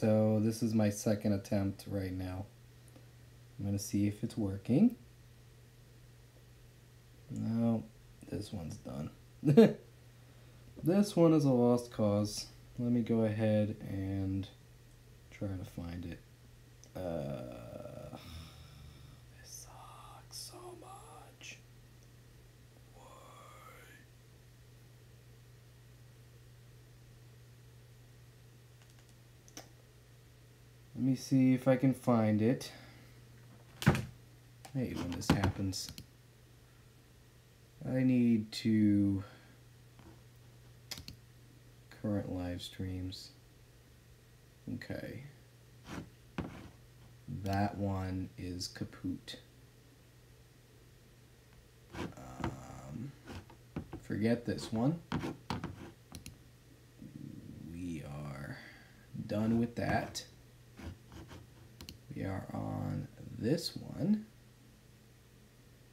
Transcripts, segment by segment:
So this is my second attempt right now. I'm going to see if it's working. No, this one's done. This one is a lost cause. Let me go ahead and try to find it. This sucks so much. Why? Let me see if I can find it. I hate when this happens. I need to current live streams. Okay. That one is kaput. Forget this one. We are done with that. We are on this one.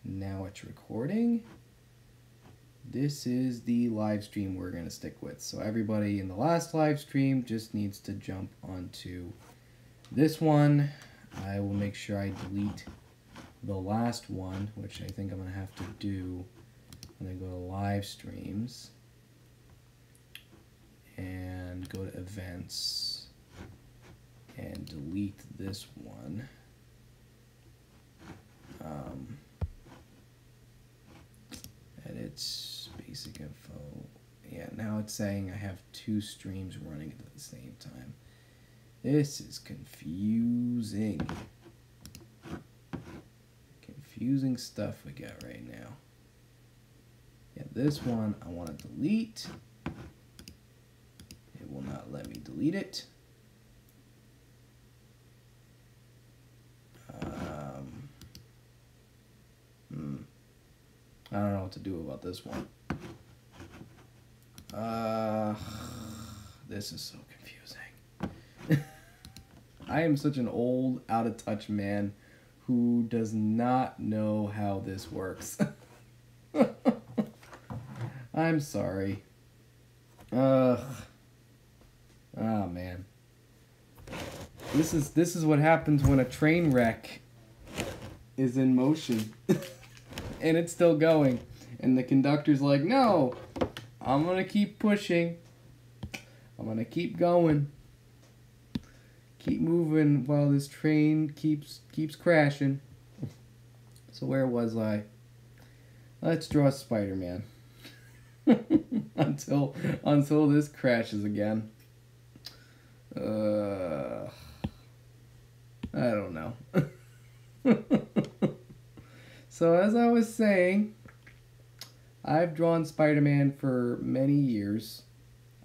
Now it's recording. This is the live stream we're going to stick with. So everybody in the last live stream just needs to jump onto this one. I will make sure I delete the last one, which I think I'm going to have to do. I'm going to go to live streams and go to events and delete this one. Edits, basic info. Yeah, now it's saying I have two streams running at the same time. This is confusing. Confusing stuff we got right now. Yeah, this one I want to delete. It will not let me delete it. I don't know what to do about this one. This is so confusing. I am such an old, out of touch man who does not know how this works. I'm sorry. Oh man. This is what happens when a train wreck is in motion. And it's still going. And the conductor's like, no, I'm going to keep pushing. I'm going to keep going. Keep moving while this train keeps crashing. So where was I? Let's draw Spider-Man. until this crashes again. I don't know. So as I was saying, I've drawn Spider-Man for many years.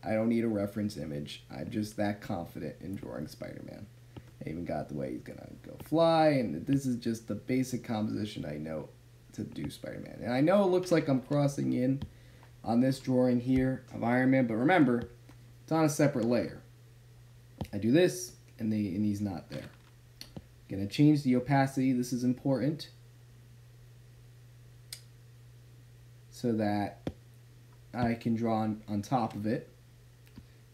I don't need a reference image. I'm just that confident in drawing Spider-Man. I even got the way he's gonna go fly, and this is just the basic composition I know to do Spider-Man. And I know it looks like I'm crossing in on this drawing here of Iron Man, but remember, it's on a separate layer. I do this, and he's not there. I'm gonna change the opacity. This is important, so that I can draw on top of it.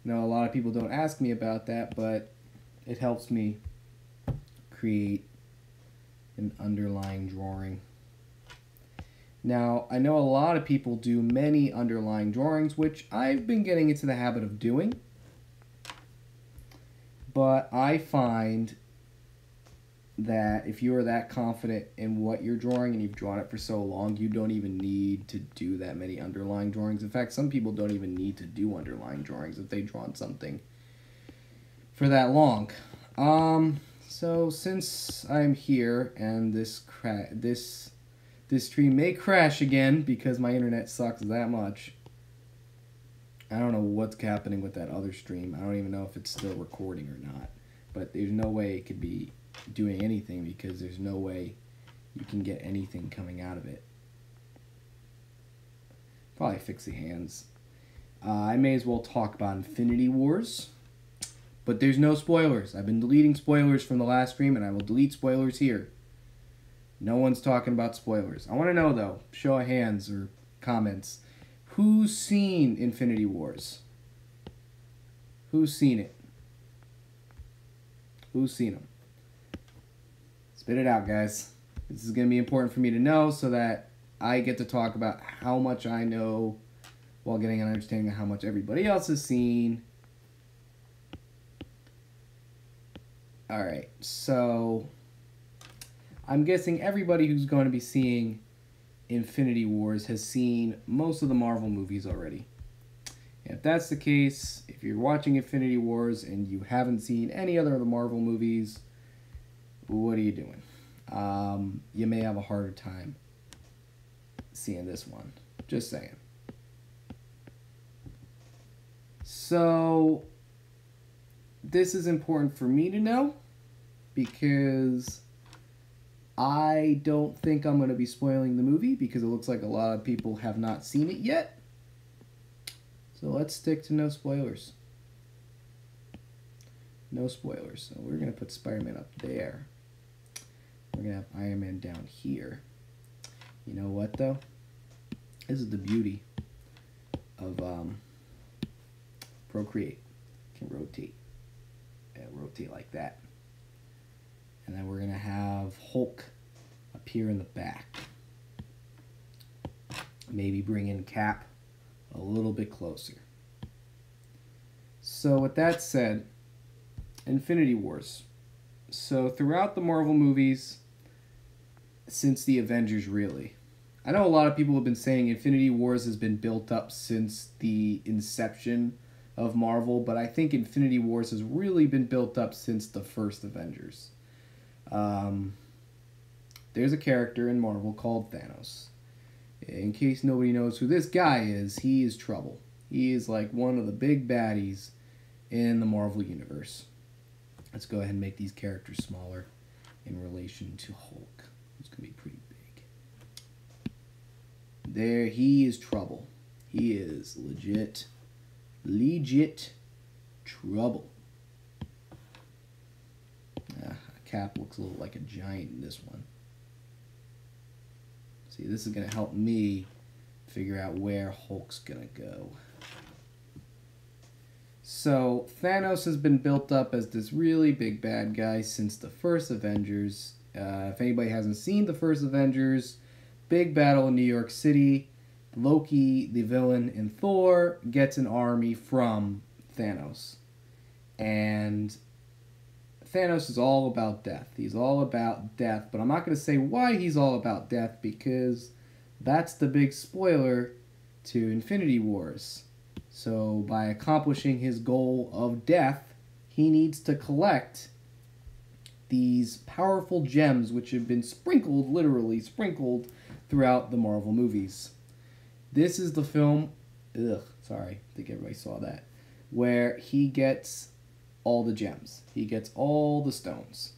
Now, a lot of people don't ask me about that, but it helps me create an underlying drawing. Now, I know a lot of people do many underlying drawings, which I've been getting into the habit of doing. But I find that if you are that confident in what you're drawing and you've drawn it for so long, you don't even need to do that many underlying drawings. In fact, some people don't even need to do underlying drawings if they've drawn something for that long. So since I'm here and this stream may crash again because my internet sucks that much. I don't know what's happening with that other stream. I don't even know if it's still recording or not. But there's no way it could be doing anything because there's no way you can get anything coming out of it. Probably fix the hands. I may as well talk about Infinity Wars. But there's no spoilers. I've been deleting spoilers from the last stream, and I will delete spoilers here. No one's talking about spoilers. I want to know, though, show of hands or comments, who's seen Infinity Wars? Who's seen it? Who's seen them? Spit it out, guys. This is going to be important for me to know so that I get to talk about how much I know while getting an understanding of how much everybody else has seen. Alright, so I'm guessing everybody who's going to be seeing Infinity Wars has seen most of the Marvel movies already. And if that's the case, if you're watching Infinity Wars and you haven't seen any other of the Marvel movies, what are you doing? You may have a harder time seeing this one. Just saying. So, this is important for me to know because I don't think I'm going to be spoiling the movie because it looks like a lot of people have not seen it yet. So let's stick to no spoilers. No spoilers. So we're going to put Spider-Man up there. We're going to have Iron Man down here. You know what, though? This is the beauty of Procreate. It can rotate. Rotate like that. And then we're going to have Hulk appear in the back. Maybe bring in Cap a little bit closer. So with that said, Infinity Wars. So throughout the Marvel movies, since the Avengers really, I know a lot of people have been saying Infinity Wars has been built up since the inception of Marvel, but I think Infinity Wars has really been built up since the first Avengers. There's a character in Marvel called Thanos. In case nobody knows who this guy is, he is trouble. He is like one of the big baddies in the Marvel Universe. Let's go ahead and make these characters smaller in relation to Hulk. It's going to be pretty big. There, he is trouble. He is legit trouble. Cap looks a little like a giant in this one. See, this is going to help me figure out where Hulk's going to go. So, Thanos has been built up as this really big bad guy since the first Avengers. If anybody hasn't seen the first Avengers, big battle in New York City. Loki, the villain in Thor, gets an army from Thanos. And Thanos is all about death. He's all about death, but I'm not going to say why he's all about death because that's the big spoiler to Infinity Wars. So by accomplishing his goal of death, he needs to collect these powerful gems which have been sprinkled, literally sprinkled, throughout the Marvel movies. This is the film, sorry, I think everybody saw that, where he gets all the gems. He gets all the stones.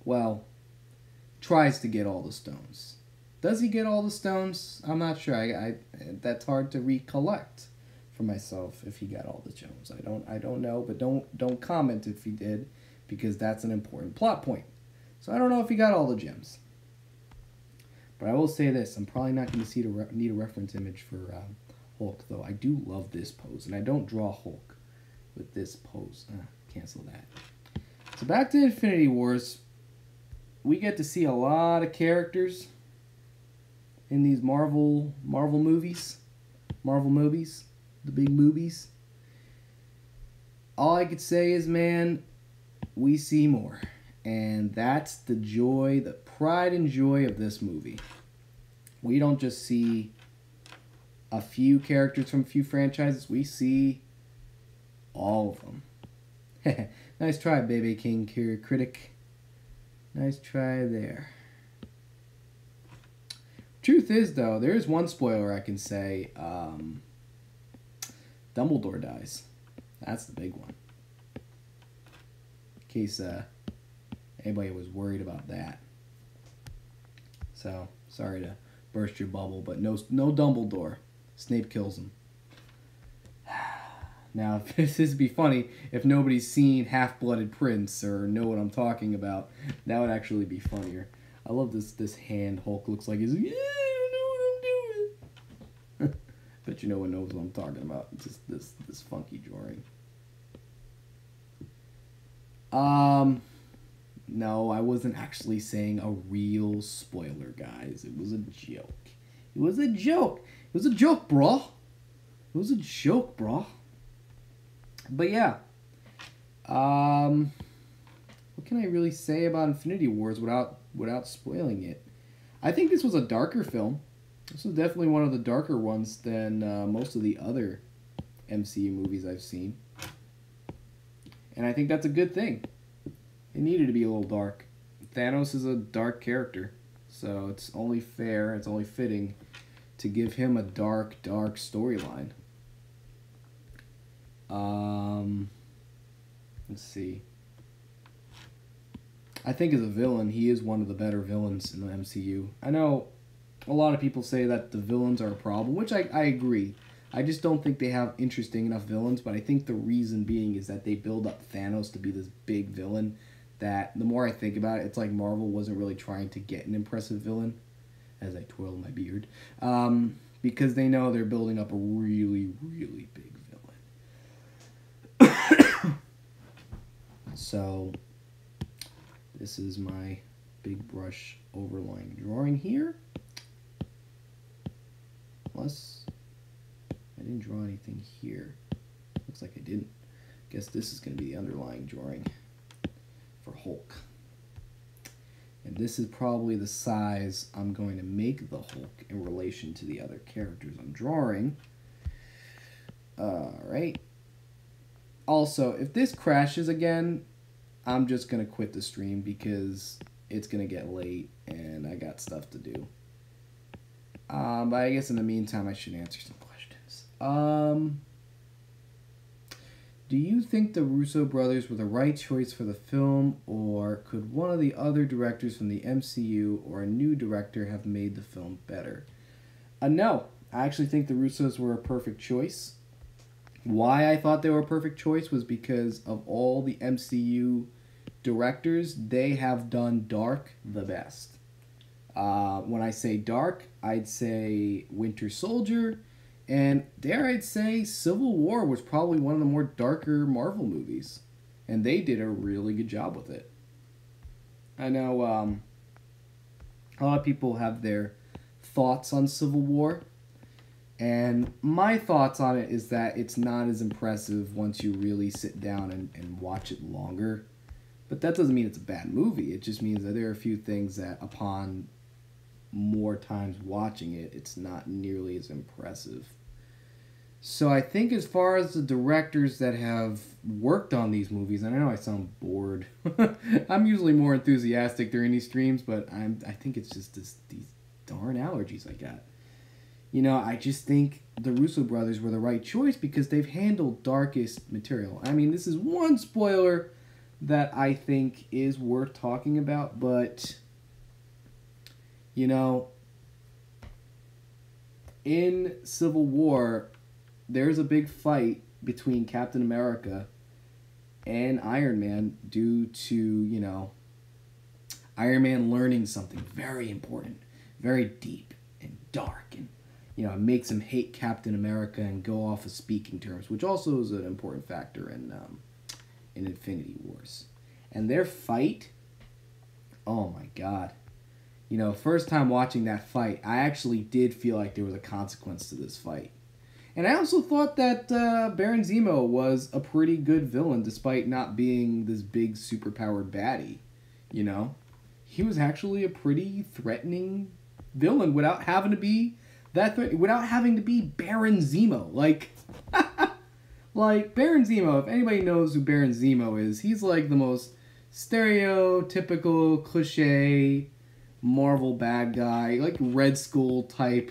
Well, tries to get all the stones. Does he get all the stones? I'm not sure. I that's hard to recollect for myself if he got all the gems. I don't know, but don't comment if he did because that's an important plot point. So I don't know if he got all the gems. But I will say this, I'm probably not going to need a reference image for Hulk, though I do love this pose, and I don't draw Hulk with this pose. Cancel that. So back to Infinity Wars, we get to see a lot of characters in these Marvel movies. Marvel movies, the big movies. All I could say is, man, we see more. And that's the joy, the pride and joy of this movie. We don't just see a few characters from a few franchises. We see all of them. Nice try, Baby King Critic. Nice try there. Truth is, though, there is one spoiler I can say. Dumbledore dies. That's the big one. In case anybody was worried about that. So, sorry to burst your bubble, but no Dumbledore. Snape kills him. Now, this would be funny if nobody's seen Half-Blooded Prince or know what I'm talking about. That would actually be funnier. I love this hand Hulk looks like. He's like, yeah, I know what I'm doing. Bet you no one knows what I'm talking about. Just this funky drawing. No, I wasn't actually saying a real spoiler, guys. It was a joke. It was a joke. It was a joke, bro. It was a joke, bro. But yeah. What can I really say about Infinity Wars without spoiling it? I think this was a darker film. This was definitely one of the darker ones than most of the other MCU movies I've seen. And I think that's a good thing. It needed to be a little dark. Thanos is a dark character, so it's only fair, it's only fitting to give him a dark storyline. Let's see. I think as a villain, he is one of the better villains in the MCU. I know a lot of people say that the villains are a problem, which I agree. I just don't think they have interesting enough villains, but I think the reason being is that they build up Thanos to be this big villain that the more I think about it, it's like Marvel wasn't really trying to get an impressive villain, as I twirl my beard, because they know they're building up a really, really big villain. So, this is my big brush overlying drawing here. Plus, I didn't draw anything here. Looks like I didn't. Guess this is going to be the underlying drawing for Hulk. And this is probably the size I'm going to make the Hulk in relation to the other characters I'm drawing. Alright. Also, if this crashes again, I'm just going to quit the stream because it's going to get late and I got stuff to do. But I guess in the meantime, I should answer some questions. Do you think the Russo brothers were the right choice for the film, or could one of the other directors from the MCU or a new director have made the film better? No. I actually think the Russos were a perfect choice. Why I thought they were a perfect choice was because of all the MCU directors, they have done dark the best. When I say dark, I'd say Winter Soldier, and dare I'd say Civil War was probably one of the more darker Marvel movies. And they did a really good job with it. I know a lot of people have their thoughts on Civil War. And my thoughts on it is that it's not as impressive once you really sit down and watch it longer. But that doesn't mean it's a bad movie. It just means that there are a few things that upon more times watching it, it's not nearly as impressive. So I think as far as the directors that have worked on these movies, and I know I sound bored. I'm usually more enthusiastic during these streams, but I think it's just these darn allergies I got. You know, I just think the Russo brothers were the right choice because they've handled darkest material. I mean, this is one spoiler that I think is worth talking about, but, you know, in Civil War, there's a big fight between Captain America and Iron Man due to, you know, Iron Man learning something very important, very deep and dark, and, you know, it makes him hate Captain America and go off of speaking terms, which also is an important factor in Infinity Wars. And their fight, oh my god. You know, first time watching that fight, I actually did feel like there was a consequence to this fight. And I also thought that Baron Zemo was a pretty good villain, despite not being this big, superpowered baddie. You know? He was actually a pretty threatening villain without having to be without having to be Baron Zemo. Like, like, Baron Zemo, if anybody knows who Baron Zemo is, he's like the most stereotypical, cliche Marvel bad guy, like Red Skull type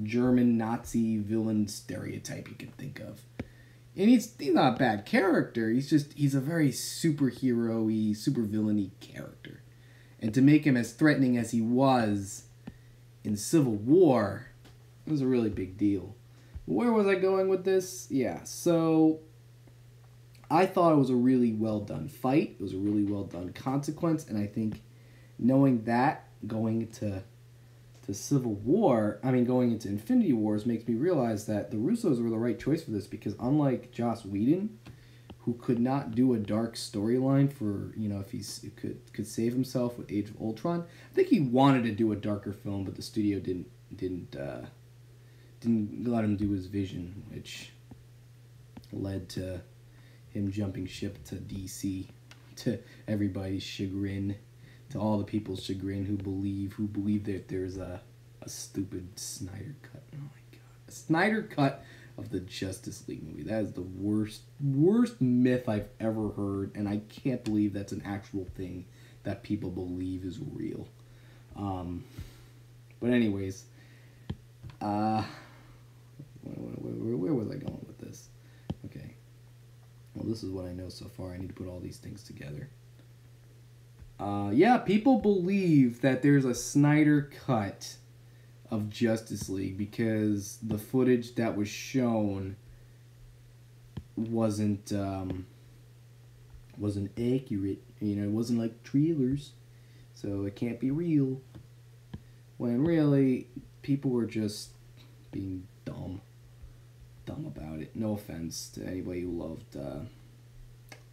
German Nazi villain stereotype you can think of. And he's not a bad character, he's a very superhero-y, super villainy character. And to make him as threatening as he was in Civil War, it was a really big deal. Where was I going with this? Yeah, so I thought it was a really well done fight. It was a really well done consequence, and I think knowing that going into going into Infinity Wars makes me realize that the Russos were the right choice for this, because unlike Joss Whedon, who could not do a dark storyline for, you know, if he could save himself with Age of Ultron. I think he wanted to do a darker film, but the studio didn't let him do his vision, which led to him jumping ship to DC, to everybody's chagrin, to all the people's chagrin who believe that there's a stupid Snyder cut. Oh my god, a Snyder cut of the Justice League movie. That is the worst myth I've ever heard, and I can't believe that's an actual thing that people believe is real. But anyways, where was I going with this? Okay. Well, this is what I know so far. I need to put all these things together. Yeah, people believe that there's a Snyder cut of Justice League because the footage that was shown wasn't accurate. You know, it wasn't like trailers, so it can't be real. When really, people were just being dumb about it. No offense to anybody who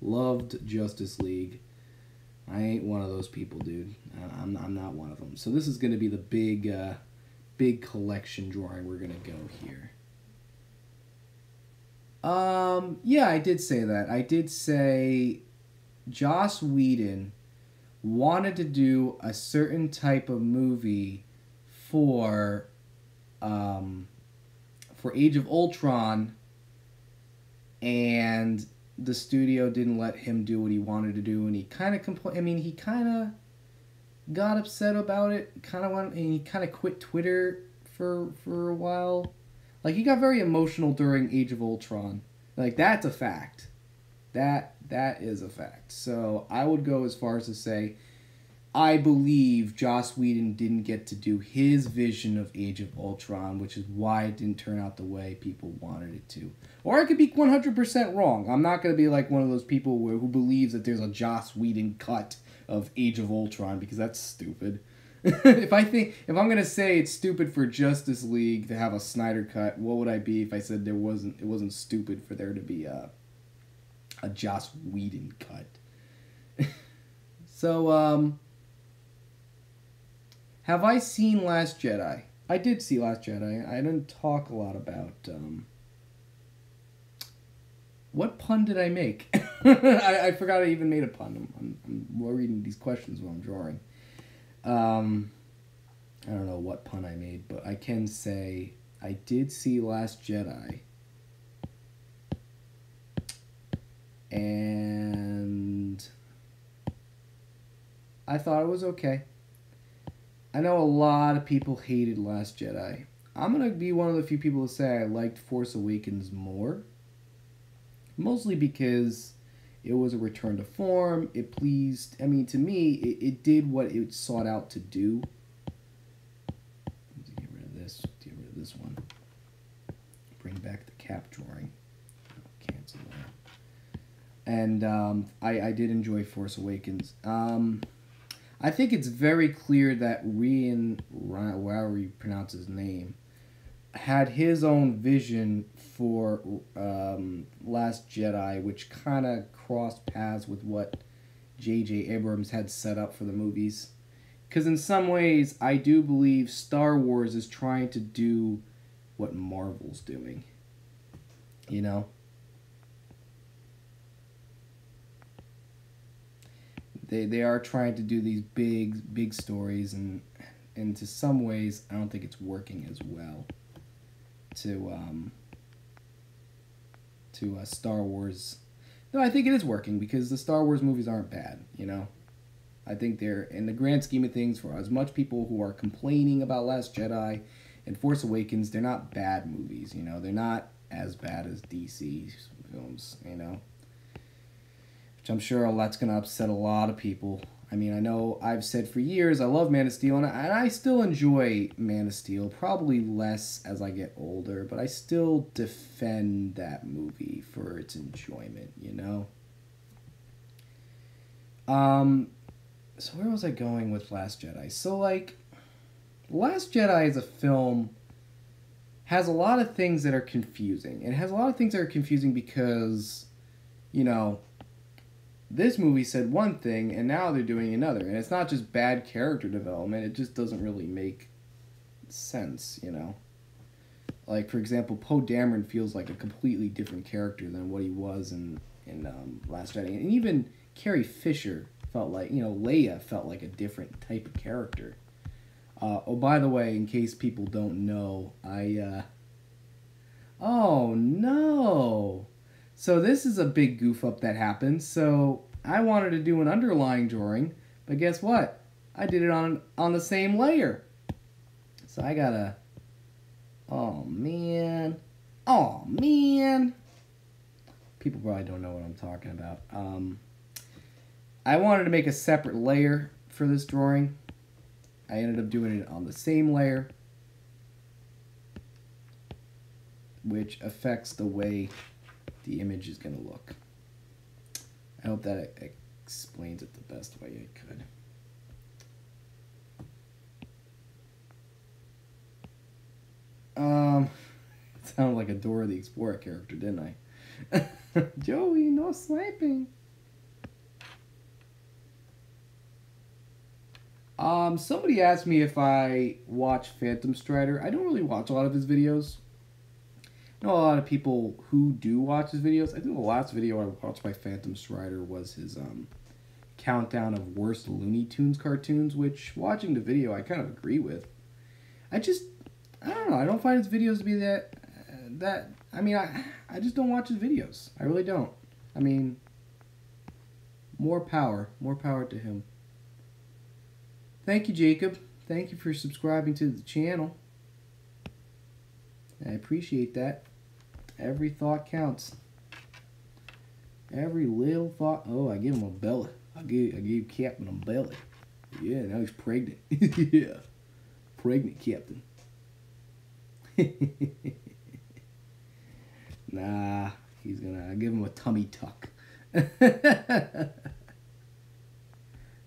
loved Justice League. I ain't one of those people, dude. I'm not one of them. So this is going to be the big collection drawing we're going to go here. Yeah, I did say that. I did say Joss Whedon wanted to do a certain type of movie for Age of Ultron, and the studio didn't let him do what he wanted to do, and he kind of he kind of got upset about it. And he kind of quit Twitter for a while. Like, he got very emotional during Age of Ultron. Like, that's a fact. That is a fact. So I would go as far as to say, I believe Joss Whedon didn't get to do his vision of Age of Ultron, which is why it didn't turn out the way people wanted it to. Or I could be 100% wrong. I'm not going to be like one of those people who believes that there's a Joss Whedon cut of Age of Ultron, because that's stupid. If I'm going to say it's stupid for Justice League to have a Snyder cut, what would I be if I said it wasn't stupid for there to be a Joss Whedon cut? So, have I seen Last Jedi? I did see Last Jedi. I didn't talk a lot about... what pun did I make? I forgot I even made a pun. I'm reading these questions while I'm drawing. I don't know what pun I made, but I can say I did see Last Jedi. And I thought it was okay. I know a lot of people hated Last Jedi. I'm going to be one of the few people to say I liked Force Awakens more. Mostly because it was a return to form. It pleased... to me, it did what it sought out to do. Get rid of this. Get rid of this one. Bring back the cap drawing. Cancel that. And I did enjoy Force Awakens. I think it's very clear that Rian, however you pronounce his name, had his own vision for Last Jedi, which kind of crossed paths with what J.J. Abrams had set up for the movies. Because in some ways, I do believe Star Wars is trying to do what Marvel's doing. You know? They are trying to do these big stories, and to some ways, I don't think it's working as well to Star Wars. No, I think it is working, because the Star Wars movies aren't bad, you know? I think they're, in the grand scheme of things, for as much people who are complaining about Last Jedi and Force Awakens, they're not bad movies, you know? They're not as bad as DC films, you know? Which I'm sure that's going to upset a lot of people. I mean, I know I've said for years I love Man of Steel, and I still enjoy Man of Steel, probably less as I get older, but I still defend that movie for its enjoyment, you know? So where was I going with Last Jedi? So, like, Last Jedi as a film has a lot of things that are confusing. It has a lot of things that are confusing because you know, this movie said one thing and now they're doing another. And it's not just bad character development, it just doesn't really make sense, you know. Like, for example, Poe Dameron feels like a completely different character than what he was in Last Jedi. And even Carrie Fisher felt like, you know, Leia felt like a different type of character. Oh, by the way, in case people don't know, oh, no! So this is a big goof up that happened. So I wanted to do an underlying drawing, but guess what? I did it on the same layer. So I gotta... Oh, man. Oh, man. People probably don't know what I'm talking about. I wanted to make a separate layer for this drawing. I ended up doing it on the same layer, which affects the way the image is going to look. I hope that explains it the best way I could. It sounded like a Dora the Explorer character, didn't I? Joey, no sniping. Somebody asked me if I watch Phantom Strider. I don't really watch a lot of his videos. I know a lot of people who do watch his videos. I think the last video I watched by Phantom Strider was his countdown of worst Looney Tunes cartoons, which, watching the video, I kind of agree with. I don't know. I don't find his videos to be that I mean, I just don't watch his videos. I really don't. I mean, more power to him. Thank you, Jacob. Thank you for subscribing to the channel. I appreciate that. Every thought counts. Every little thought. Oh, I give him a belly. I gave Captain a belly. Yeah, now he's pregnant. Yeah, pregnant Captain. Nah, I give him a tummy tuck.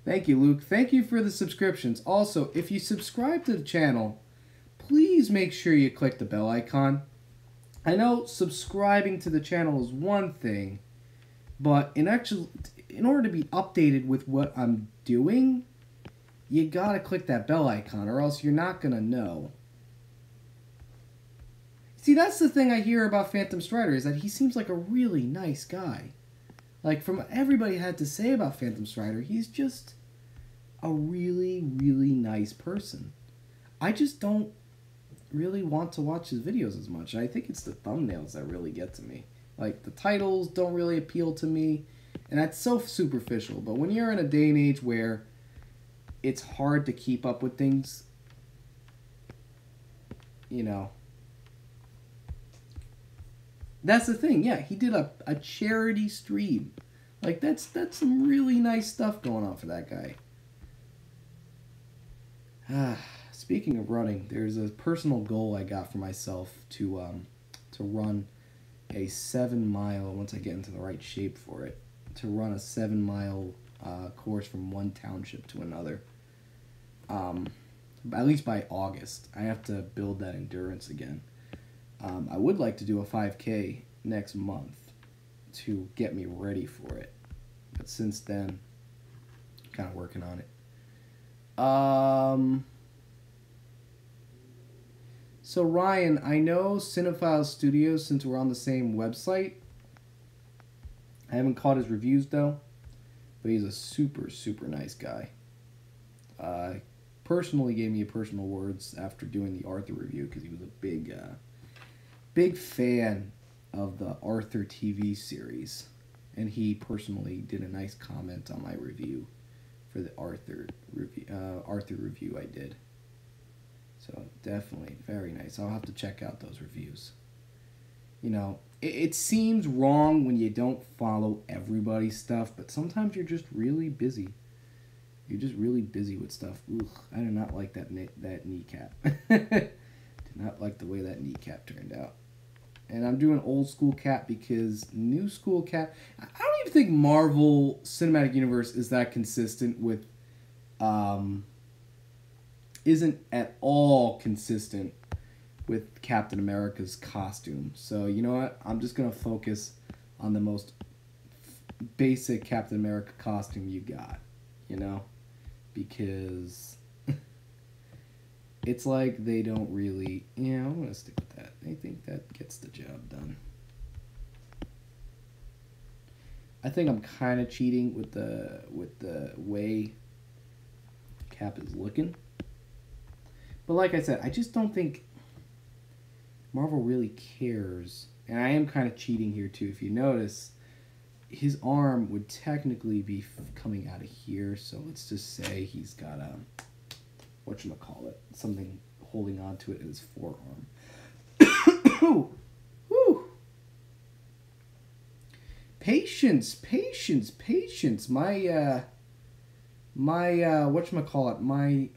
Thank you, Luke. Thank you for the subscriptions. Also, if you subscribe to the channel, please make sure you click the bell icon. I know subscribing to the channel is one thing, but in order to be updated with what I'm doing, you gotta click that bell icon, or else you're not gonna know. See, that's the thing I hear about Phantom Strider, is that he seems like a really nice guy. Like, from what everybody had to say about Phantom Strider, he's just a really, really nice person. I just don't really want to watch his videos as much. I think it's the thumbnails that really get to me. Like, the titles don't really appeal to me, and that's so superficial. But when you're in a day and age where it's hard to keep up with things, you know... That's the thing, yeah, he did a charity stream. Like, that's some really nice stuff going on for that guy. Speaking of running, there's a personal goal I got for myself to run a 7-mile, once I get into the right shape for it, to run a 7-mile course from one township to another. At least by August. I have to build that endurance again. I would like to do a 5K next month to get me ready for it. But since then, I'm kind of working on it. So Ryan, I know Cinephile Studios, since we're on the same website. I haven't caught his reviews though, but he's a super, super nice guy. Personally gave me personal words after doing the Arthur review, because he was a big fan of the Arthur TV series, and he personally did a nice comment on my review for the Arthur review I did. So definitely very nice. I'll have to check out those reviews. You know, it seems wrong when you don't follow everybody's stuff, but sometimes you're just really busy. You're just really busy with stuff. Ugh, I do not like that kneecap. Did not like the way that kneecap turned out. And I'm doing old school cap because new school cap... I don't even think Marvel Cinematic Universe is that consistent with... isn't at all consistent with Captain America's costume. So, you know what? I'm just going to focus on the most basic Captain America costume you got, you know? Because it's like they don't really, I'm going to stick with that. They think that gets the job done. I think I'm kind of cheating with the way Cap is looking. But like I said, I just don't think Marvel really cares. And I am kind of cheating here too. If you notice, his arm would technically be coming out of here. So let's just say he's got a, whatchamacallit, something holding on to it in his forearm. Whew. Patience. My whatchamacallit, man,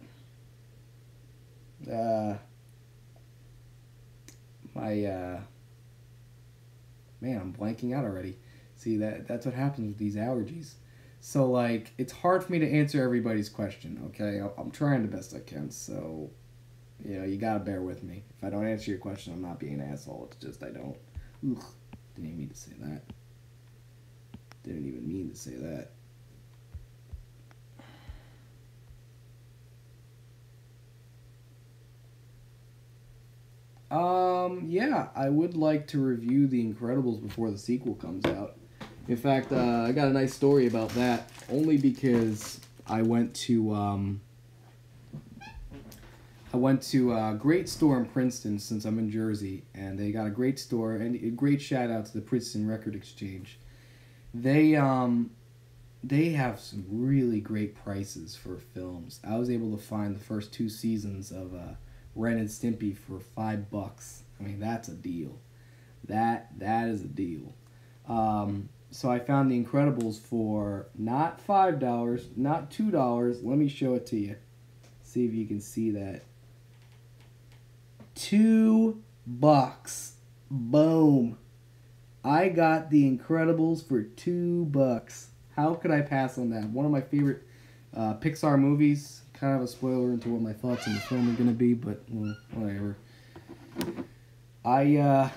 I'm blanking out already. See, that's what happens with these allergies. So, like, it's hard for me to answer everybody's question, okay? I'm trying the best I can, so, you gotta bear with me. If I don't answer your question, I'm not being an asshole. It's just I don't. Ugh, didn't even mean to say that. Didn't even mean to say that. Yeah, I would like to review The Incredibles before the sequel comes out. In fact, I got a nice story about that, only because I went to a great store in Princeton, since I'm in Jersey, and they got a great store, and a great shout out to the Princeton Record Exchange. They have some really great prices for films. I was able to find the first 2 seasons of Ren and Stimpy for $5. I mean, that's a deal. That is a deal. So I found The Incredibles for not $5, not $2. Let me show it to you. See if you can see that. $2. Boom. I got The Incredibles for $2. How could I pass on that? One of my favorite Pixar movies. Kind of a spoiler into what my thoughts on the film are going to be, but whatever. I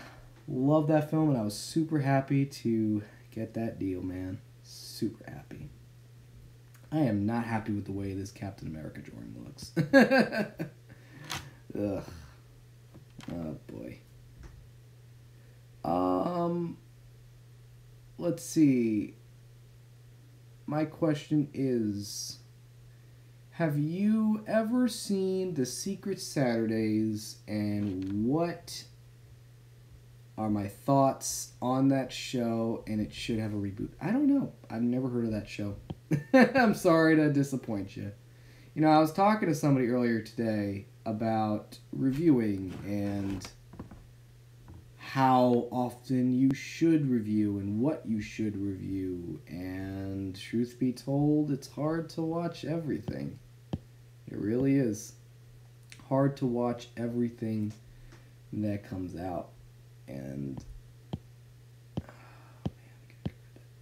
love that film, and I was super happy to get that deal, man. Super happy. I am not happy with the way this Captain America drawing looks. Ugh. Oh, boy. Let's see. My question is, have you ever seen The Secret Saturdays, and what are my thoughts on that show? And it should have a reboot. I don't know. I've never heard of that show. I'm sorry to disappoint you. I was talking to somebody earlier today about reviewing and how often you should review and what you should review. And truth be told, it's hard to watch everything. It really is hard to watch everything that comes out. And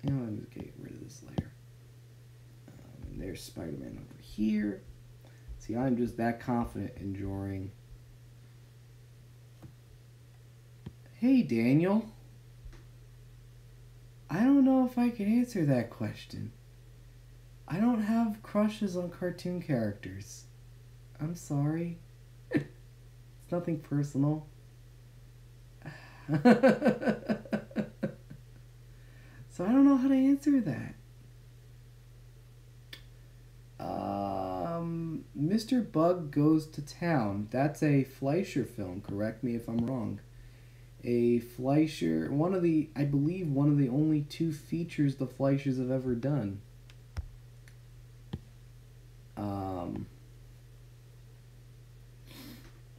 I'm just getting rid of this layer. And there's Spider-Man over here. See, I'm just that confident in drawing. Hey, Daniel. I don't know if I can answer that question. I don't have crushes on cartoon characters. I'm sorry. It's nothing personal. So I don't know how to answer that. Mr. Bug Goes to Town. That's a Fleischer film. Correct me if I'm wrong. A Fleischer, I believe one of the only 2 features the Fleischers have ever done.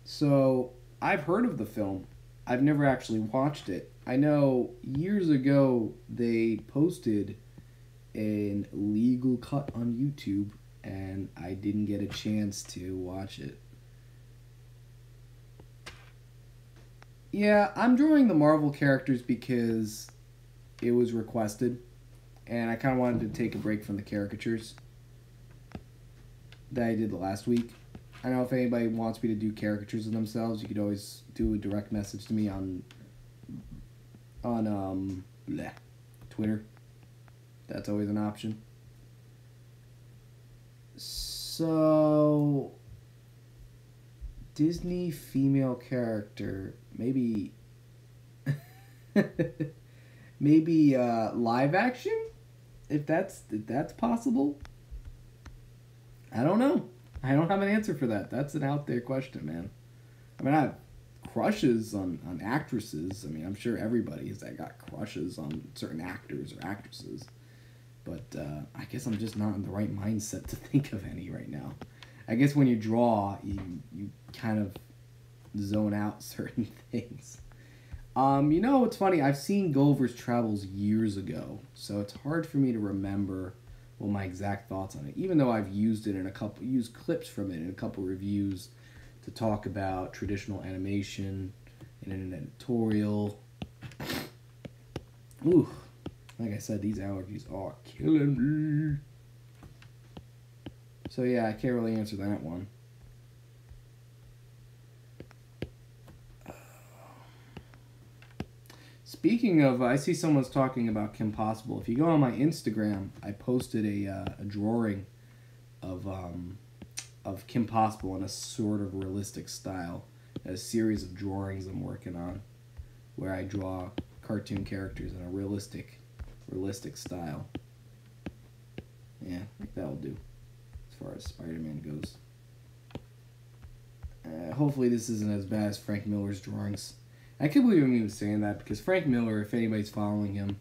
So I've heard of the film. I've never actually watched it. I know years ago they posted an illegal cut on YouTube, and I didn't get a chance to watch it. Yeah, I'm drawing the Marvel characters because it was requested, and I kind of wanted to take a break from the caricatures that I did the last week. I know if anybody wants me to do caricatures of themselves, you could always do a direct message to me on Twitter. That's always an option. So, Disney female character, maybe, maybe live action, if that's possible. I don't know. I don't have an answer for that. That's an out there question, man. I mean, I have crushes on actresses. I mean, I'm sure everybody's got crushes on certain actors or actresses. But I guess I'm just not in the right mindset to think of any right now. I guess when you draw, you kind of zone out certain things. You know, it's funny. I've seen Gulliver's Travels years ago, so it's hard for me to remember what my exact thoughts on it. Even though I've used clips from it in a couple reviews to talk about traditional animation in an editorial. Ooh, like I said, these allergies are killing me. So yeah, I can't really answer that one. Speaking of, I see someone's talking about Kim Possible. If you go on my Instagram, I posted a drawing of Kim Possible in a sort of realistic style. A series of drawings I'm working on, where I draw cartoon characters in a realistic style. Yeah, I think that'll do as far as Spider-Man goes. Hopefully this isn't as bad as Frank Miller's drawings. I can't believe I'm even saying that, because Frank Miller, if anybody's following him,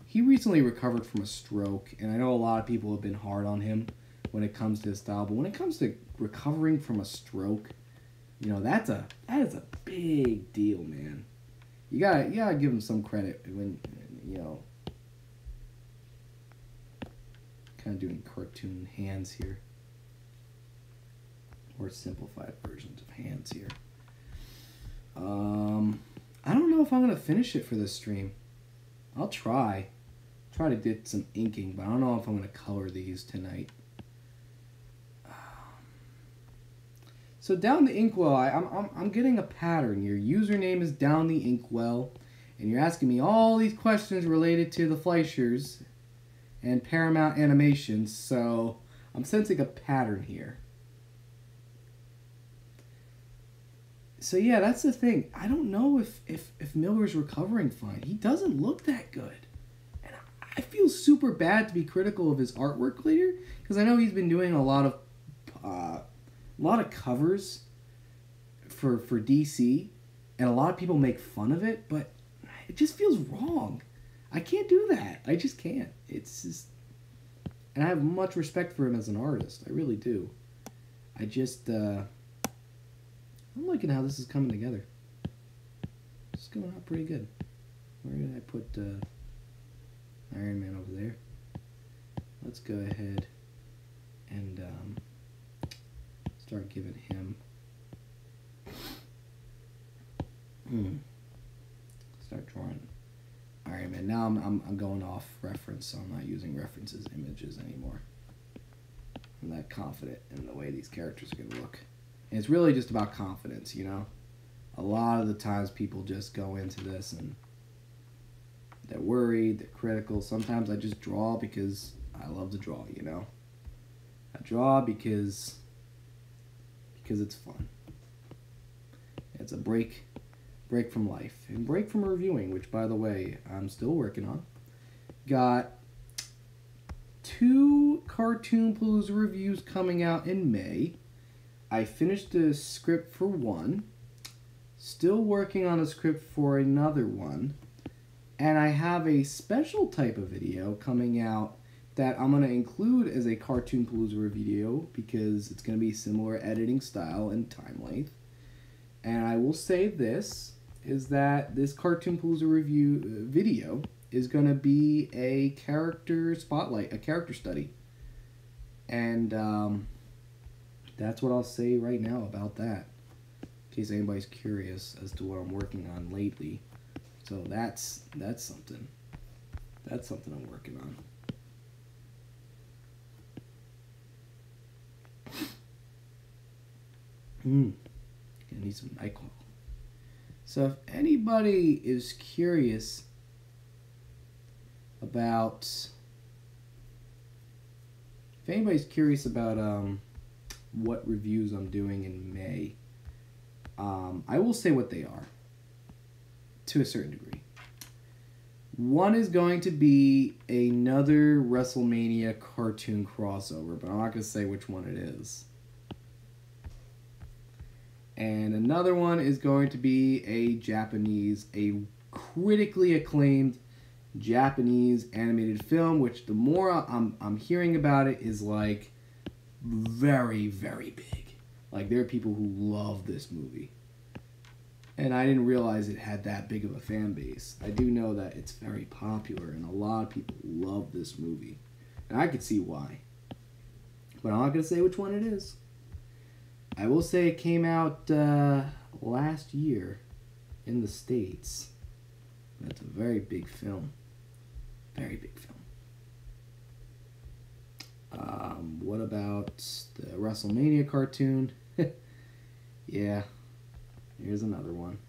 he recently recovered from a stroke, and I know a lot of people have been hard on him when it comes to his style, but when it comes to recovering from a stroke, you know, that is a big deal, man. You gotta give him some credit when, you know, kind of doing cartoon hands here, or simplified versions of hands here. I don't know if I'm gonna finish it for this stream. I'll try to get some inking, but I don't know if I'm gonna color these tonight. So Down the Inkwell, I'm getting a pattern. Your username is Down the Inkwell, and you're asking me all these questions related to the Fleischers and Paramount Animations. So I'm sensing a pattern here. So yeah, that's the thing. I don't know if Miller's recovering fine. He doesn't look that good. And I feel super bad to be critical of his artwork later, because I know he's been doing a lot of covers for DC, and a lot of people make fun of it, but it just feels wrong. I can't do that. I just can't. It's just... And I have much respect for him as an artist. I really do. I just... I'm liking how this is coming together. It's going out pretty good. Where did I put Iron Man over there? Let's go ahead and start giving him... Start drawing Iron Man. Now I'm going off reference, so I'm not using references images anymore. I'm that confident in the way these characters are going to look. And it's really just about confidence, you know? A lot of the times people just go into this and they're worried, they're critical. Sometimes I just draw because I love to draw, you know? I draw because it's fun. It's a break from life and break from reviewing, which, by the way, I'm still working on. Got 2 Cartoon-Palooza reviews coming out in May. I finished the script for one, still working on a script for another one, and I have a special type of video coming out that I'm going to include as a Cartoon-Palooza video because it's going to be similar editing style and time length. And I will say this, is that this Cartoon-Palooza review video is going to be a character spotlight, a character study. And that's what I'll say right now about that, in case anybody's curious as to what I'm working on lately. So that's something. That's something I'm working on. I need some NyQuil. So if anybody is curious about If anybody's curious about what reviews I'm doing in May, I will say what they are to a certain degree. One is going to be another WrestleMania cartoon crossover, but I'm not going to say which one it is. And another one is going to be a critically acclaimed Japanese animated film, which the more I'm hearing about it is like very, very big. Like there are people who love this movie. And I didn't realize it had that big of a fan base. I do know that it's very popular and a lot of people love this movie. And I could see why. But I'm not going to say which one it is. I will say it came out last year in the States. That's a very big film. Very big film. What about the WrestleMania cartoon? Yeah. Here's another one.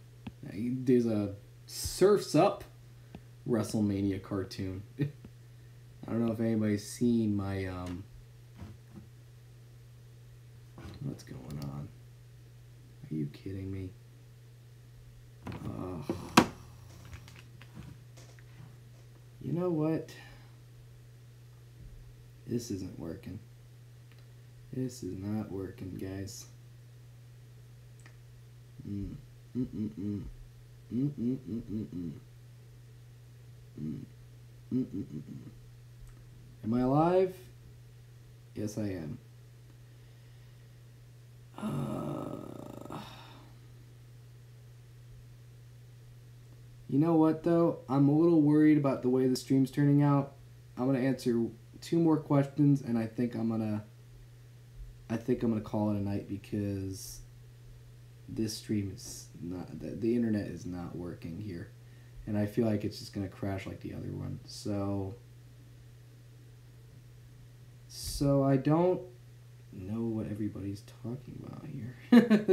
There's a Surf's Up WrestleMania cartoon. I don't know if anybody's seen my what's going on? Are you kidding me? You know what? This isn't working. This is not working, guys. Am I alive? Yes, I am. You know what, though? I'm a little worried about the way the stream's turning out. I'm gonna answer 2 more questions, and I think I'm gonna call it a night because this stream is not, the internet is not working here, and I feel like it's just gonna crash like the other one. So I don't know what everybody's talking about here.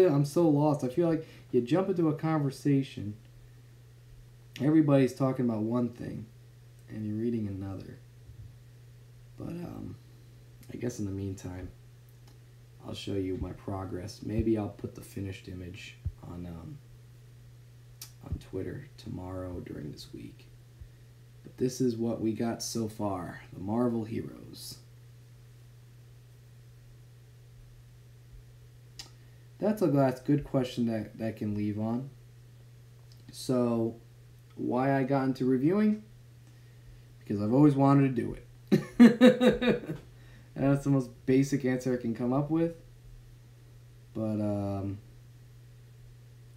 I'm so lost. I feel like you jump into a conversation, everybody's talking about one thing, and you're reading another. But I guess in the meantime, I'll show you my progress. Maybe I'll put the finished image on Twitter tomorrow during this week. But this is what we got so far. The Marvel Heroes. That's a good question that can leave on. So, why I got into reviewing? Because I've always wanted to do it. And that's the most basic answer I can come up with. But,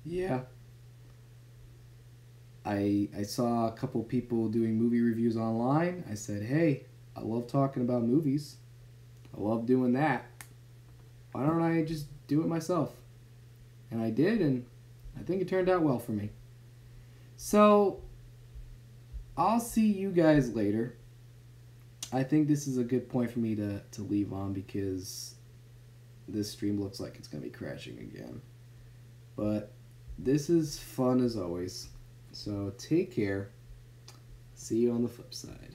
yeah. I saw a couple people doing movie reviews online. I said, hey, I love talking about movies. I love doing that. Why don't I just do it myself? And I did, and I think it turned out well for me. So, I'll see you guys later. I think this is a good point for me to leave on because this stream looks like it's going to be crashing again. But this is fun as always. So take care. See you on the flip side.